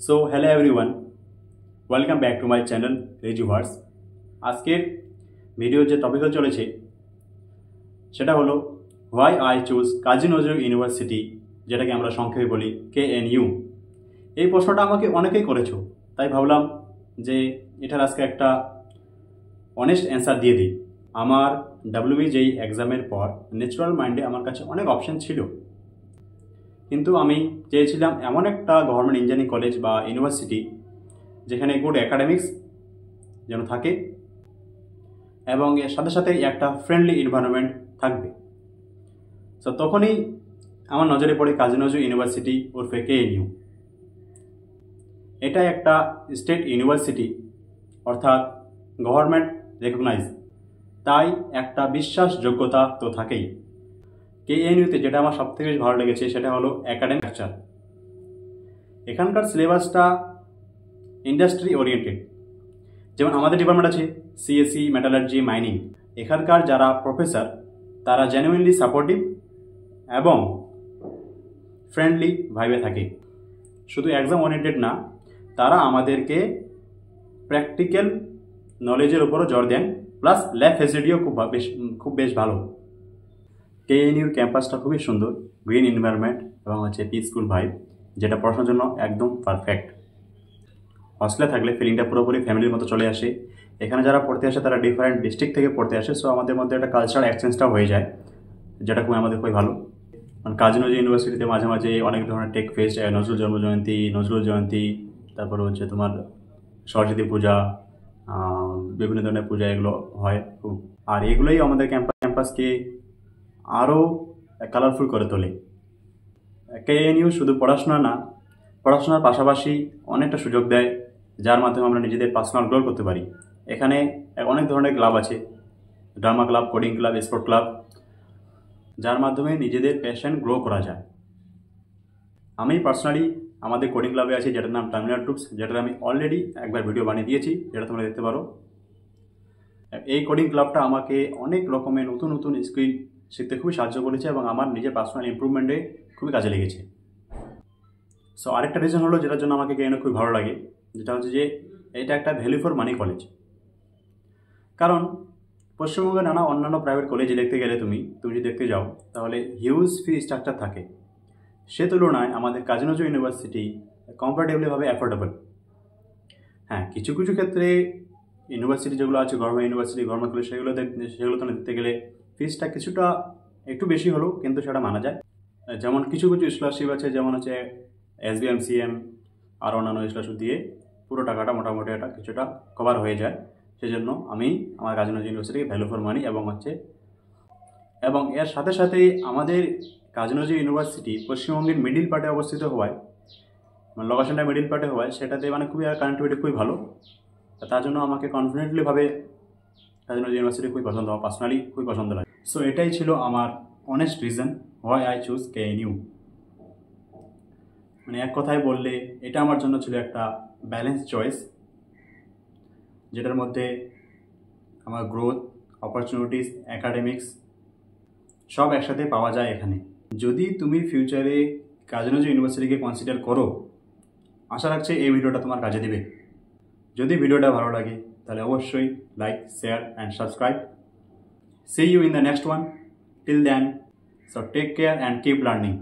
So hello everyone, welcome back to my channel Rejuverse। আজকের ভিডিওর যে টপিক চলেছে সেটা হলো why I choose Kazi Nazrul university, যেটাকে আমরা সংক্ষেপে বলি KNU। এই প্রশ্নটা আমাকে অনেকেই করেছো, তাই ভাবলাম যে এটার আজকে একটা অনেস্ট অ্যান্সার দিয়ে দিই। আমার WBJEE এক্সামের পর ন্যাচারাল মাইন্ডে আমার কাছে অনেক অপশন ছিল, কিন্তু আমি চেয়েছিলাম এমন একটা গভর্নমেন্ট ইঞ্জিনিয়ারিং কলেজ বা ইউনিভার্সিটি যেখানে গুড একাডেমিক্স যেন থাকে এবং এর সাথে সাথে একটা ফ্রেন্ডলি এনভায়রনমেন্ট থাকবে। সো তখনই আমার নজরে পড়ে কাজী নজরুল ইউনিভার্সিটি ওরফে KNU। এটা একটা স্টেট ইউনিভার্সিটি, অর্থাৎ গভর্নমেন্ট রেকগনাইজ, তাই একটা বিশ্বাসযোগ্যতা তো থাকেই। KNU-তে যেটা আমার সবথেকে বেশি ভালো লেগেছে সেটা হলো একাডেমিক স্ট্রাকচার। এখানকার সিলেবাসটা ইন্ডাস্ট্রি ওরিয়েন্টেড। যেমন আমাদের ডিপার্টমেন্ট আছে CSE, মেটালার্জি, মাইনিং। এখানকার যারা প্রফেসর তারা জেনুইনলি সাপোর্টিভ এবং ফ্রেন্ডলি ভাইবে থাকে। শুধু এক্সাম ওরিয়েন্টেড না, তারা আমাদেরকে প্র্যাকটিক্যাল নলেজের উপরও জোর দেন, প্লাস ল্যাব ফেসিলিটিও খুব বেশ ভালো। KNU-র ক্যাম্পাসটা খুবই সুন্দর, গ্রিন এনভায়রনমেন্ট এবং পিসফুল ভাইব, যেটা পড়াশোনার জন্য একদম পারফেক্ট। হস্টেলে থাকলে ফিলিংটা পুরোপুরি ফ্যামিলির মতো চলে আসে। এখানে যারা পড়তে আসে তারা ডিফারেন্ট ডিস্ট্রিক্ট থেকে পড়তে আসে, সো আমাদের মধ্যে একটা কালচারাল এক্সচেঞ্জটাও হয়ে যায়, যেটা আমাদের খুবই ভালো। কারণ কাজী নজরুল ইউনিভার্সিটিতে মাঝে মাঝে অনেক ধরনের টেক ফেস্ট, নজরুল জন্মজয়ন্তী, নজরুল জয়ন্তী, তারপরে তোমার সরস্বতী পূজা, বিভিন্ন ধরনের পূজা এগুলো হয় খুব। আর এগুলোই আমাদের ক্যাম্পাসকে আরও কালারফুল করে তোলে। KNU শুধু পড়াশোনা না, পড়াশোনার পাশাপাশি অনেকটা সুযোগ দেয়, যার মাধ্যমে আমরা নিজেদের পার্সোনাল গ্রো করতে পারি। এখানে অনেক ধরনের ক্লাব আছে, drama club, coding club, sport club, যার মাধ্যমে নিজেদের প্যাশন গ্রো করা যায়। আমি পার্সোনালি আমাদের কোডিং ক্লাবে আছি, যেটার নাম টার্মিনাল টুপস, যেটার আমি অলরেডি একবার ভিডিও বানিয়ে দিয়েছি, যেটা তোমরা দেখতে পারো। এই কোডিং ক্লাবটা আমাকে অনেক রকমের নতুন নতুন স্কিল শিখতে খুবই সাহায্য করেছে এবং আমার নিজের পার্সোনাল ইমপ্রুভমেন্টে খুবই কাজে লেগেছে। সো আরেকটা রিজন হলো যেটার জন্য আমাকে KNU খুবই ভালো লাগে, যেটা হচ্ছে যে এটা একটা ভ্যালু ফর মানি কলেজ। কারণ পশ্চিমবঙ্গের নানা অন্যান্য প্রাইভেট কলেজে দেখতে গেলে তুমি যদি দেখতে যাও তাহলে হিউজ ফি স্ট্রাকচার থাকে। সে তুলনায় আমাদের কাজী নজরুল ইউনিভার্সিটি কম্পারেটিভলিভাবে অ্যাফোর্ডেবল। হ্যাঁ, কিছু কিছু ক্ষেত্রে ইউনিভার্সিটি যেগুলো আছে, গভর্নমেন্ট ইউনিভার্সিটি, গভর্নমেন্ট কলেজ, সেগুলো তো দেখতে গেলে ফিসটা কিছুটা একটু বেশি হলেও কিন্তু সেটা মানা যায়। যেমন কিছু কিছু স্কলারশিপ আছে, যেমন SBM, CM আর অন্যান্য স্কলারশিপ দিয়ে পুরো টাকাটা মোটামুটি এটা কিছুটা কভার হয়ে যায়। সেজন্য আমি আমার Kazi Nazrul ইউনিভার্সিটিকে value for money এবং এর সাথে সাথে আমাদের কাজী নজরুল ইউনিভার্সিটি পশ্চিমবঙ্গের মিডিল পার্টে অবস্থিত হওয়ায়, লোকেশনটা মিডিল পার্টে হওয়ায় সেটাতে খুবই কানেক্টিভিটি খুবই ভালো। তার জন্য আমাকে কনফিডেন্টলিভাবে কাজী নজরুল ইউনিভার্সিটি খুবই পছন্দ, আমার পার্সোনালি খুবই পছন্দ লাগে। সো এটাই ছিল আমার honest reason why I choose KNU। এক কথায় বললে এটা আমার জন্য ছিল একটা ব্যালেন্স চয়েস, যেটার মধ্যে আমার গ্রোথ, অপরচুনিটিস, একাডেমিক্স সব একসাথে পাওয়া যায় এখানে। যদি তুমি ফিউচারে কাজী নজরুল ইউনিভার্সিটিকে কনসিডার করো, আশা রাখছি এই ভিডিওটা তোমার কাজে দেবে। যদি ভিডিওটা ভালো লাগে তাহলে অবশ্যই like, share and subscribe. See you in the next one. Till then, so take care and keep learning.